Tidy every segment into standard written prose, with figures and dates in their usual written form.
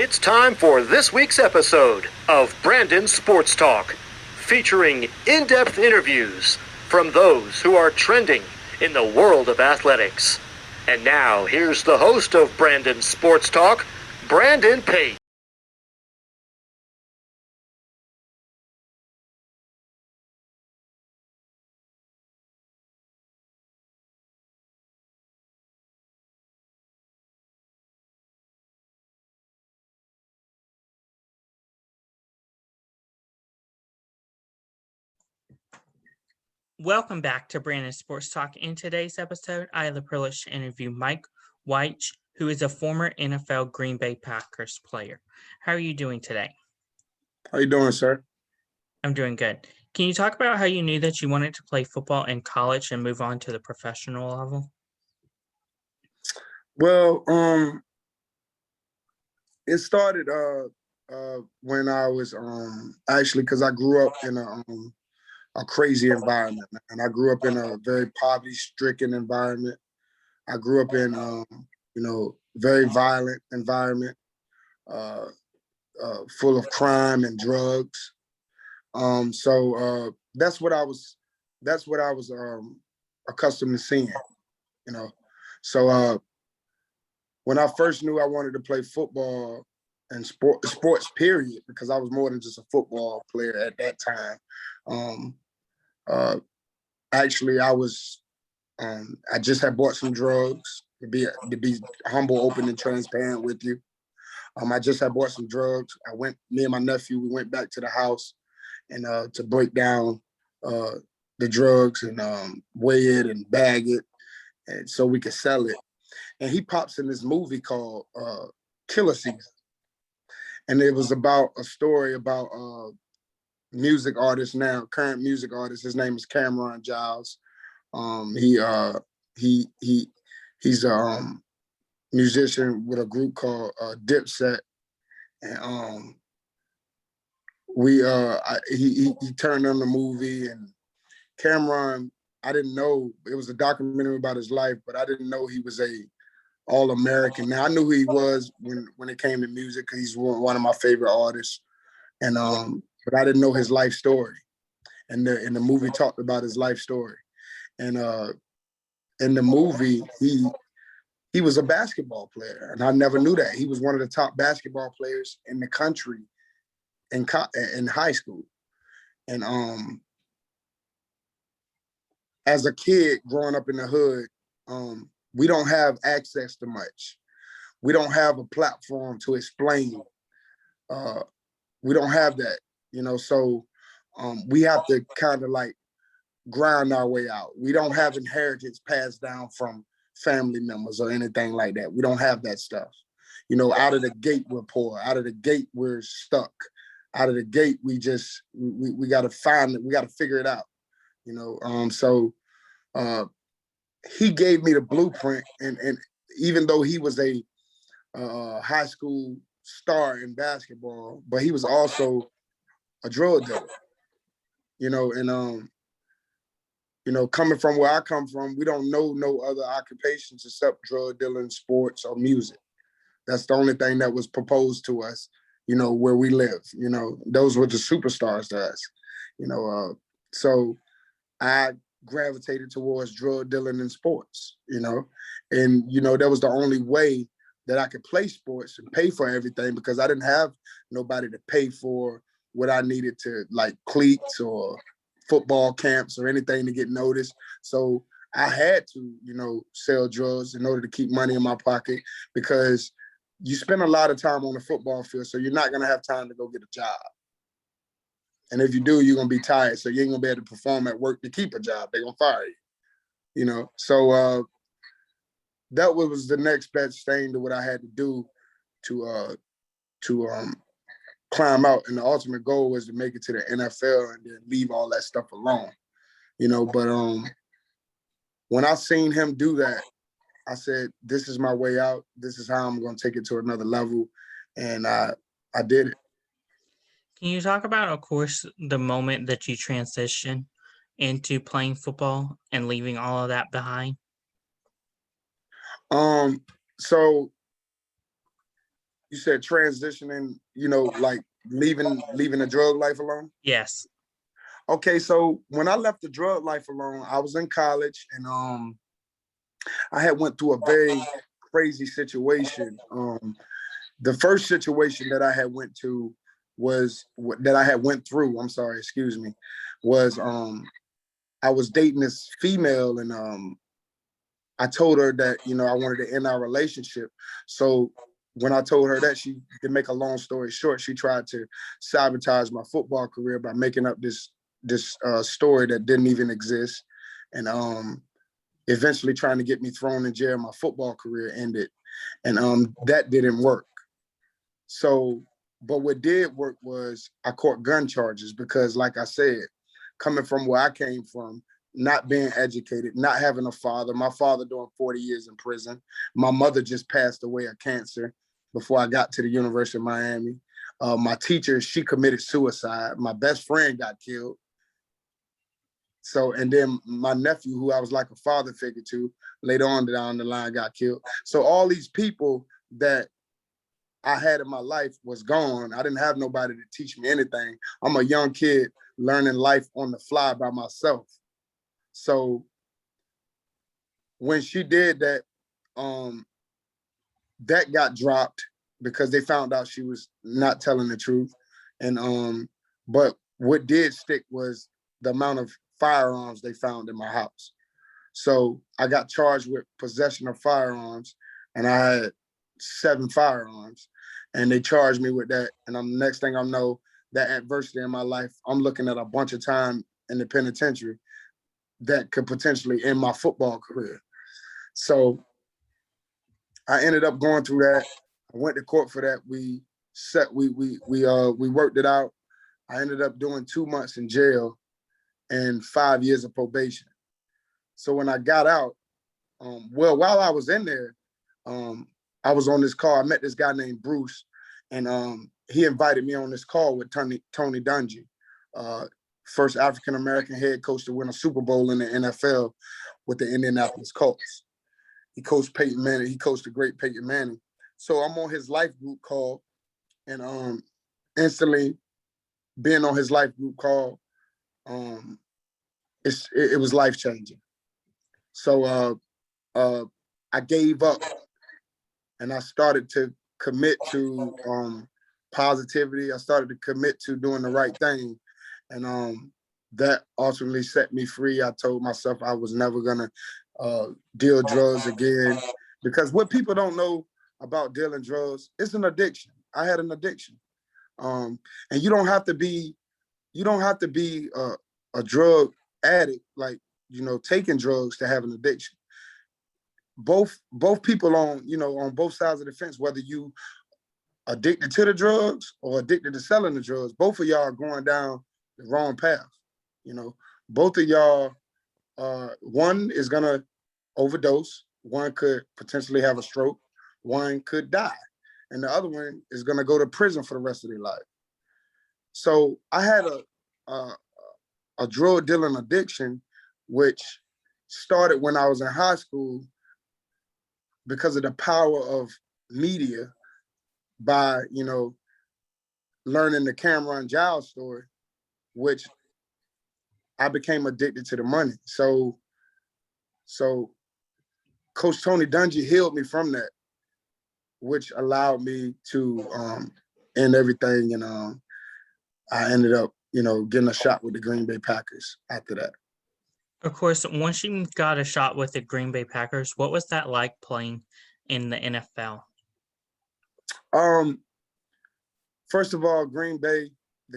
It's time for this week's episode of Brandon Sports Talk, featuring in-depth interviews from those who are trending in the world of athletics. And now, here's the host of Brandon Sports Talk, Brandon Pate. Welcome back to Brandon Sports Talk. In today's episode, I have the privilege to interview Wyche, who is a former NFL Green Bay Packers player. How are you doing today? How you doing, sir? I'm doing good. Can you talk about how you knew that you wanted to play football in college and move on to the professional level? Well, it started when I was actually because I grew up in a crazy environment, and I grew up in a very poverty-stricken environment. I grew up in very violent environment, full of crime and drugs. So that's what I was. That's what I was accustomed to seeing. You know, so when I first knew I wanted to play football and sports period, because I was more than just a football player at that time. Actually, I was. I just had bought some drugs. To be humble, open, and transparent with you. I just had bought some drugs. Me and my nephew, we went back to the house and to break down the drugs and weigh it and bag it, and so we could sell it. And he pops in this movie called Killer Season, and it was about a story about music artist now, current music artist. His name is Cameron Giles. He's a musician with a group called Dipset, and he turned on the movie. And Cameron, I didn't know it was a documentary about his life, but I didn't know he was a All-American. Now I knew who he was when it came to music, because he's one of my favorite artists, and but I didn't know his life story. And the movie talked about his life story. And in the movie, he was a basketball player, and I never knew that. He was one of the top basketball players in the country in high school. And as a kid growing up in the hood, we don't have access to much. We don't have a platform to explain. We don't have that, so we have to kind of like grind our way out. We don't have inheritance passed down from family members or anything like that. We don't have that stuff. Out of the gate, we're poor. Out of the gate, we're stuck. Out of the gate, we got to find it. We got to figure it out. So he gave me the blueprint, and even though he was a high school star in basketball, but he was also a drug dealer. And coming from where I come from, we don't know no other occupations except drug dealing, sports, or music. That's the only thing that was proposed to us, where we live. Those were the superstars to us. So I gravitated towards drug dealing and sports, and that was the only way that I could play sports and pay for everything, because I didn't have nobody to pay for what I needed to, like cleats or football camps or anything to get noticed. So I had to, sell drugs in order to keep money in my pocket, because you spend a lot of time on the football field, so you're not going to have time to go get a job. And if you do, you're going to be tired, so you ain't going to be able to perform at work to keep a job. They're going to fire you, So that was the next best thing to what I had to do to climb out. And the ultimate goal was to make it to the NFL and then leave all that stuff alone, But when I seen him do that, I said, this is my way out. This is how I'm going to take it to another level. And I did it. Can you talk about, of course, the moment that you transitioned into playing football and leaving all of that behind? So You said transitioning, like leaving the drug life alone? Yes. Okay, so when I left the drug life alone, I was in college, and I had went through a very crazy situation. The first situation that I had went to was that I had went through. I'm sorry, excuse me, was I was dating this female, and I told her that I wanted to end our relationship. So when I told her that, to make a long story short, she tried to sabotage my football career by making up this story that didn't even exist, and eventually trying to get me thrown in jail. My football career ended, and that didn't work. So, but what did work was I caught gun charges because, like I said, coming from where I came from, not being educated, not having a father, my father doing 40 years in prison. My mother just passed away of cancer before I got to the University of Miami. My teacher, she committed suicide. My best friend got killed. So, and then my nephew, who I was like a father figure to, later on down the line got killed. So all these people that I had in my life was gone. I didn't have nobody to teach me anything. I'm a young kid learning life on the fly by myself. So when she did that, that got dropped because they found out she was not telling the truth. And but what did stick was the amount of firearms they found in my house. So I got charged with possession of firearms, and I had 7 firearms, and they charged me with that. And I'm next thing I know, that adversity in my life, I'm looking at a bunch of time in the penitentiary that could potentially end my football career. So I ended up going through that. I went to court for that. We worked it out. I ended up doing 2 months in jail and 5 years of probation. So when I got out, while I was in there, I was on this call. I met this guy named Bruce, and he invited me on this call with Tony Dungy, first African American head coach to win a Super Bowl in the NFL with the Indianapolis Colts. He coached Peyton Manning. He coached the great Peyton Manning. So I'm on his life group call, and instantly being on his life group call, it was life changing. So I gave up, and I started to commit to positivity. I started to commit to doing the right thing, and that ultimately set me free. I told myself I was never gonna deal drugs again, because what people don't know about dealing drugs, it's an addiction. I had an addiction, and you don't have to be a drug addict, like taking drugs to have an addiction. Both people on both sides of the fence, whether you addicted to the drugs or addicted to selling the drugs, both of y'all are going down the wrong path. Both of y'all, one is gonna overdose, one could potentially have a stroke, one could die, and the other one is gonna go to prison for the rest of their life. So I had a drug dealing addiction, which started when I was in high school because of the power of media, by learning the Cameron Giles story, which I became addicted to the money. So Coach Tony Dungy healed me from that, which allowed me to end everything, and I ended up getting a shot with the Green Bay Packers after that. Of course, once you got a shot with the Green Bay Packers, what was that like playing in the NFL? First of all, the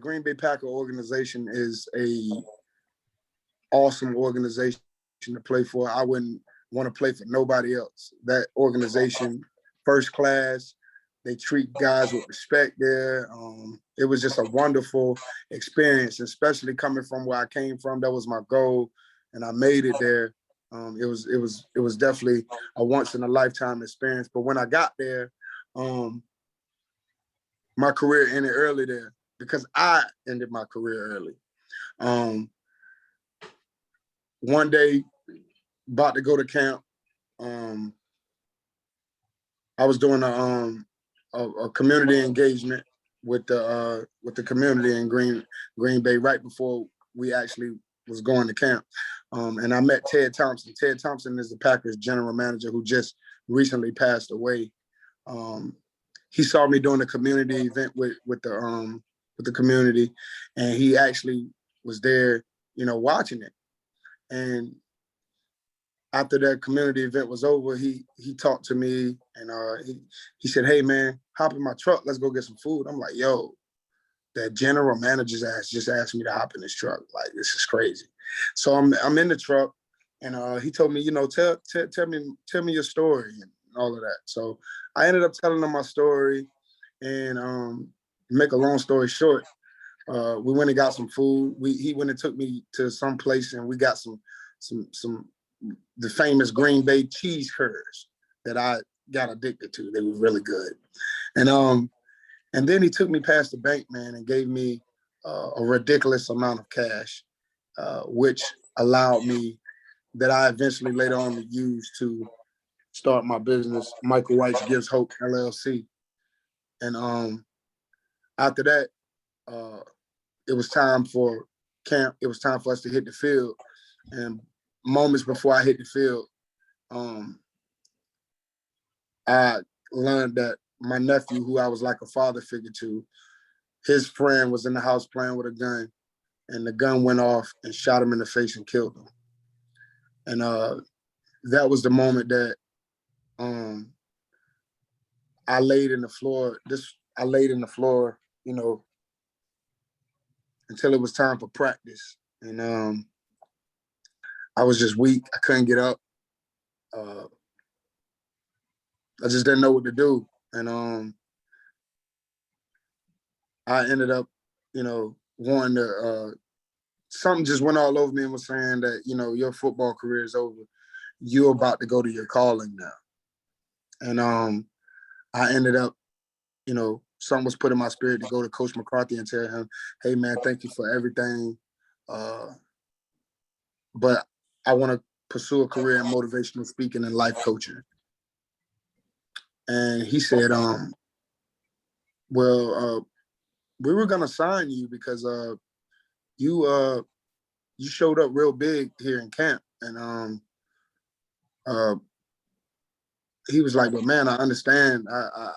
Green Bay Packer organization is a awesome organization to play for. I wouldn't want to play for nobody else. That organization, first class. They treat guys with respect there. It was just a wonderful experience, especially coming from where I came from. That was my goal, and I made it there. It was definitely a once in a lifetime experience. But when I got there, my career ended early there because I ended my career early. One day, about to go to camp, I was doing a community engagement with the community in Green Bay right before we actually was going to camp. And I met Ted Thompson. Ted Thompson is the Packers general manager who just recently passed away. He saw me doing a community event with the community, and he actually was there, watching it. And after that community event was over, he talked to me, and he said, "Hey man, hop in my truck. Let's go get some food." I'm like, "Yo, that general manager's ass just asked me to hop in this truck. Like, this is crazy." So I'm in the truck, and he told me, tell me your story and all of that. So I ended up telling him my story, and make a long story short, we went and got some food. He went and took me to some place, and we got some the famous Green Bay cheese curds that I got addicted to. They were really good. And then he took me past the bank, man, and gave me a ridiculous amount of cash, which allowed me that I eventually later on used to start my business, Wyche Gives Hope, LLC. And after that, it was time for camp. It was time for us to hit the field. And moments before I hit the field, I learned that my nephew, who I was like a father figure to, his friend was in the house playing with a gun, and the gun went off and shot him in the face and killed him. And that was the moment that I laid in the floor. I laid in the floor, until it was time for practice. And I was just weak. I couldn't get up. I just didn't know what to do. And I ended up, wanting to, something just went all over me and was saying that, your football career is over. You're about to go to your calling now. And I ended up, something was put in my spirit to go to Coach McCarthy and tell him, "Hey man, thank you for everything. But I want to pursue a career in motivational speaking and life coaching." And he said, "Well, we were gonna sign you because you showed up real big here in camp." And he was like, "But man, I understand. I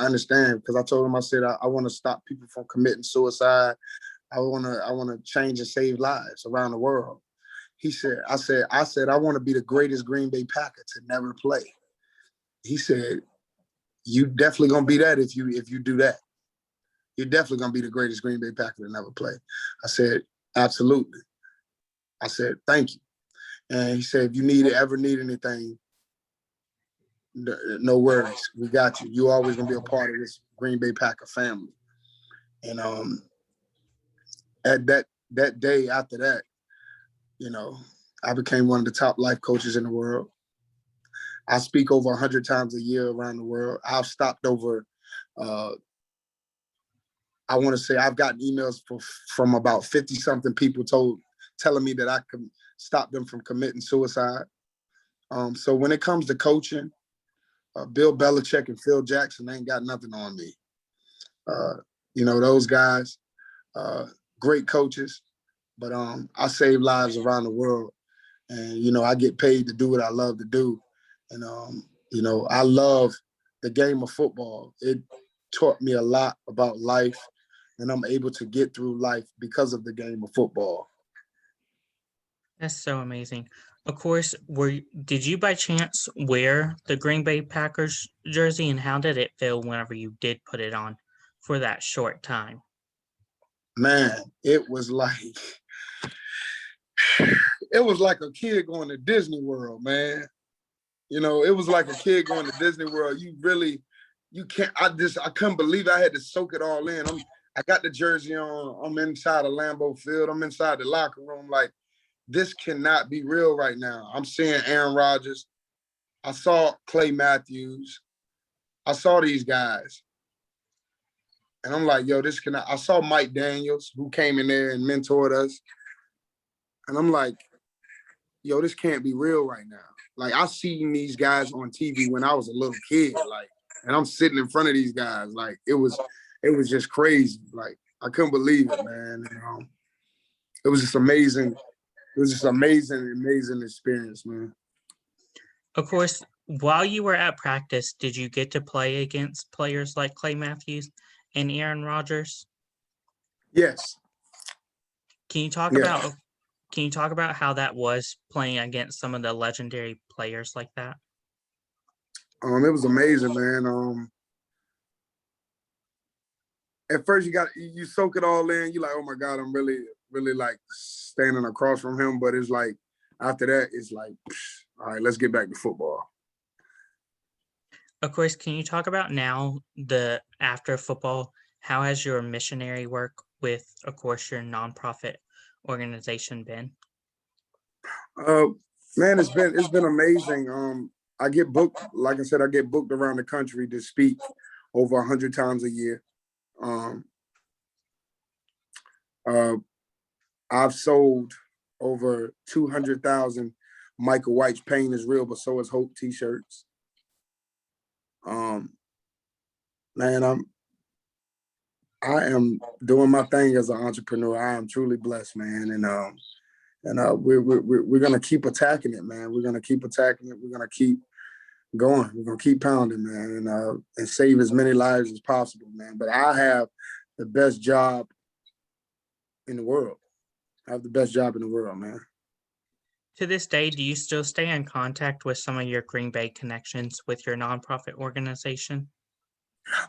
understand," because I told him, I said, I want to stop people from committing suicide. I want to change and save lives around the world. I said, I want to be the greatest Green Bay Packer to never play. He said, "You definitely gonna be that if you do that. You're definitely gonna be the greatest Green Bay Packer to never play." I said, "Absolutely." I said, "Thank you." And he said, "If you ever need anything, no worries. We got you. You're always gonna be a part of this Green Bay Packer family." And at that day after that, I became one of the top life coaches in the world. I speak over 100 times a year around the world. I've stopped over, I want to say I've gotten emails from about 50 something people telling me that I can stop them from committing suicide. So when it comes to coaching, Bill Belichick and Phil Jackson ain't got nothing on me. Those guys, great coaches, but I save lives around the world. And, I get paid to do what I love to do. And, I love the game of football. It taught me a lot about life, and I'm able to get through life because of the game of football. That's so amazing. Of course, did you by chance wear the Green Bay Packers jersey, and how did it feel whenever you did put it on for that short time? Man, it was like a kid going to Disney World, man. It was like a kid going to Disney World. You can't, I couldn't believe I had to soak it all in. I got the jersey on. I'm inside of Lambeau Field. I'm inside the locker room. Like, this cannot be real right now. I'm seeing Aaron Rodgers. I saw Clay Matthews. I saw these guys. And I'm like, yo, I saw Mike Daniels, who came in there and mentored us. And I'm like, yo, this can't be real right now. Like, I seen these guys on TV when I was a little kid. Like, and I'm sitting in front of these guys. Like it was just crazy. Like I couldn't believe it, man. And, it was just amazing. It was just amazing experience, man. Of course, while you were at practice, did you get to play against players like Clay Matthews and Aaron Rodgers? Yes. Can you talk Yes. about how that was playing against some of the legendary players like that? It was amazing, man. At first you soak it all in. You're like, oh my God, I'm really, really like standing across from him. But it's like after that, it's like, all right, let's get back to football. Of course, can you talk about now the after football? How has your missionary work with, of course, your nonprofit organization been? Man, it's been amazing. I get booked, like I said, I get booked around the country to speak over 100 times a year. Um, uh, I've sold over 200,000 Michael Wyche Pain is Real, but So is Hope t-shirts. Man, I am doing my thing as an entrepreneur. I am truly blessed, man, and we're gonna keep attacking it, man. We're gonna keep attacking it. We're gonna keep going. We're gonna keep pounding, man, and save as many lives as possible, man. But I have the best job in the world. I have the best job in the world, man. To this day, do you still stay in contact with some of your Green Bay connections with your nonprofit organization?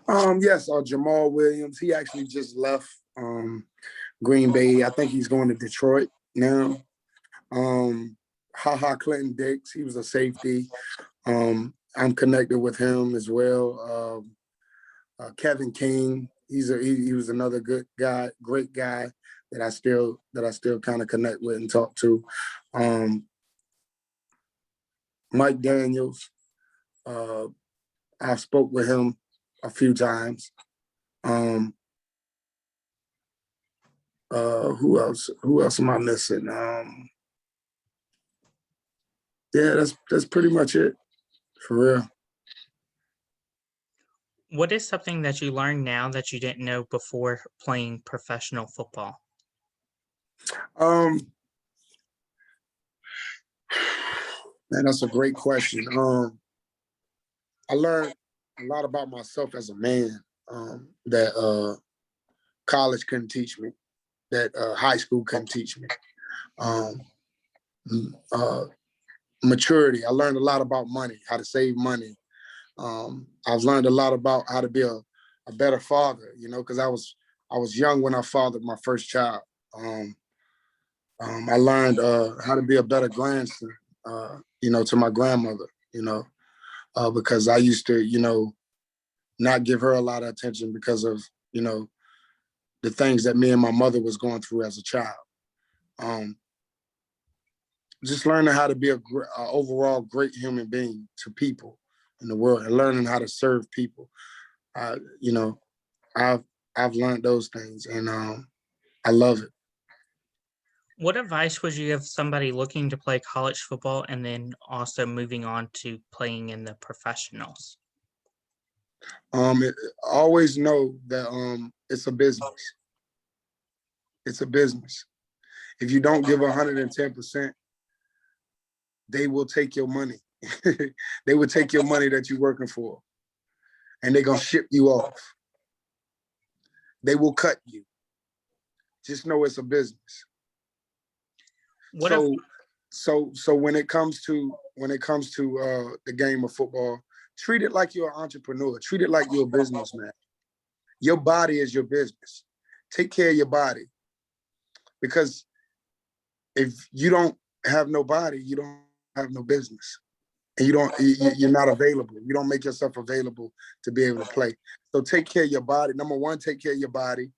Yes, Jamal Williams. He actually just left Green Bay. I think he's going to Detroit now. Clinton Dix. He was a safety. I'm connected with him as well. Kevin King. He was another good guy, great guy that I still kind of connect with and talk to. Mike Daniels. I spoke with him a few times. Who else? Who else am I missing? Yeah, that's pretty much it, for real. What is something that you learned now that you didn't know before playing professional football? Man, that's a great question. I learned a lot about myself as a man that college couldn't teach me, that high school couldn't teach me. Um, Maturity. I learned a lot about money, how to save money. I've learned a lot about how to be a better father, because I was young when I fathered my first child. I learned how to be a better grandson, to my grandmother, because I used to, not give her a lot of attention because of, the things that me and my mother was going through as a child. Just learning how to be a overall great human being to people in the world and learning how to serve people. You know, I've learned those things and I love it. What advice would you give somebody looking to play college football and then also moving on to playing in the professionals? Always know that it's a business. It's a business. If you don't give 110%, they will take your money. They will take your money that you're working for, and they're gonna ship you off. They will cut you. Just know it's a business. So when it comes to the game of football, treat it like you're an entrepreneur. Treat it like you're a businessman. Your body is your business. Take care of your body, because if you don't have no body, you don't have no business, and you're not available. You don't make yourself available to be able to play. So take care of your body. Number one, take care of your body.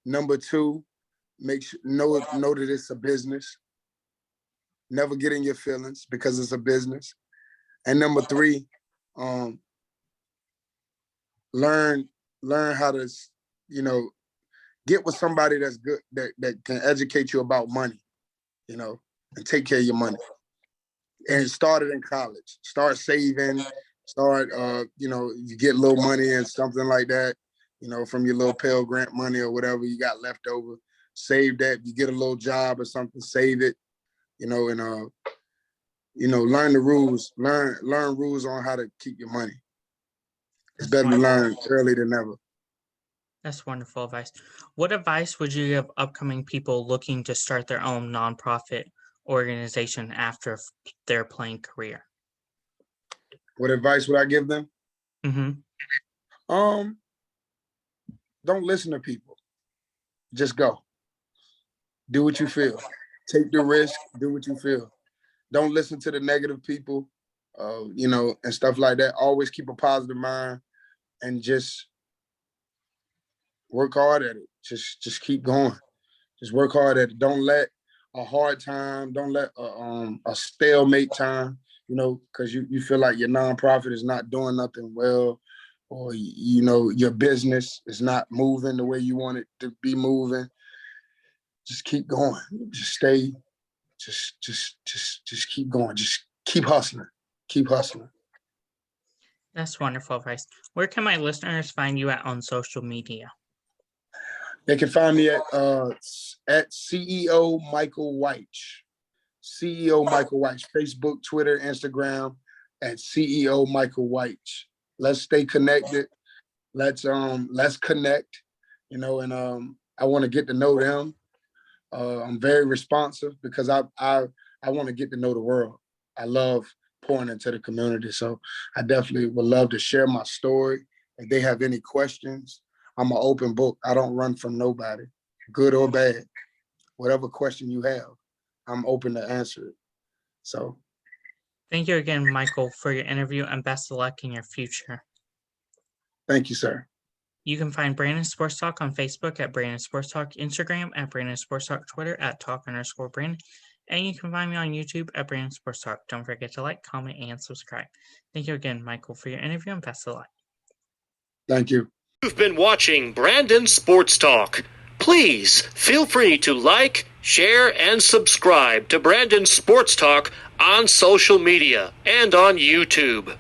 Number two, know that it's a business. Never get in your feelings because it's a business. And number three, learn how to, get with somebody that's good, that can educate you about money, and take care of your money. And start it in college. Start saving, Start, you get a little money and something like that, from your little Pell Grant money or whatever you got left over. Save that. You get a little job or something, save it, and learn the rules. Learn rules on how to keep your money. It's better to learn early than never. That's wonderful advice. What advice would you give upcoming people looking to start their own nonprofit organization after their playing career? What advice would I give them? Mm-hmm. Don't listen to people. Just go. Do what you feel. Take the risk. Do what you feel. Don't listen to the negative people, and stuff like that. Always keep a positive mind and just work hard at it. Just keep going. Just work hard at it. Don't let a hard time, don't let a stalemate time, because you feel like your nonprofit is not doing nothing well, or your business is not moving the way you want it to be moving. Just keep going. Just stay. Just keep going. Just keep hustling. Keep hustling. That's wonderful advice. Where can my listeners find you on social media? They can find me at CEO Michael Wyche. CEO Michael Wyche. Facebook, Twitter, Instagram at CEO Michael Wyche. Let's stay connected. Let's connect. And I want to get to know them. I'm very responsive because I want to get to know the world. I love pouring into the community. So I definitely would love to share my story. If they have any questions, I'm an open book. I don't run from nobody, good or bad. Whatever question you have, I'm open to answer it. So thank you again, Michael, for your interview, and best of luck in your future. Thank you, sir. You can find Brandon Sports Talk on Facebook at Brandon Sports Talk, Instagram at Brandon Sports Talk, Twitter at @talk_Brandon, and you can find me on YouTube at Brandon Sports Talk. Don't forget to like, comment, and subscribe. Thank you again, Michael, for your interview, and best of luck. Thank you. You've been watching Brandon Sports Talk. Please feel free to like, share, and subscribe to Brandon Sports Talk on social media and on YouTube.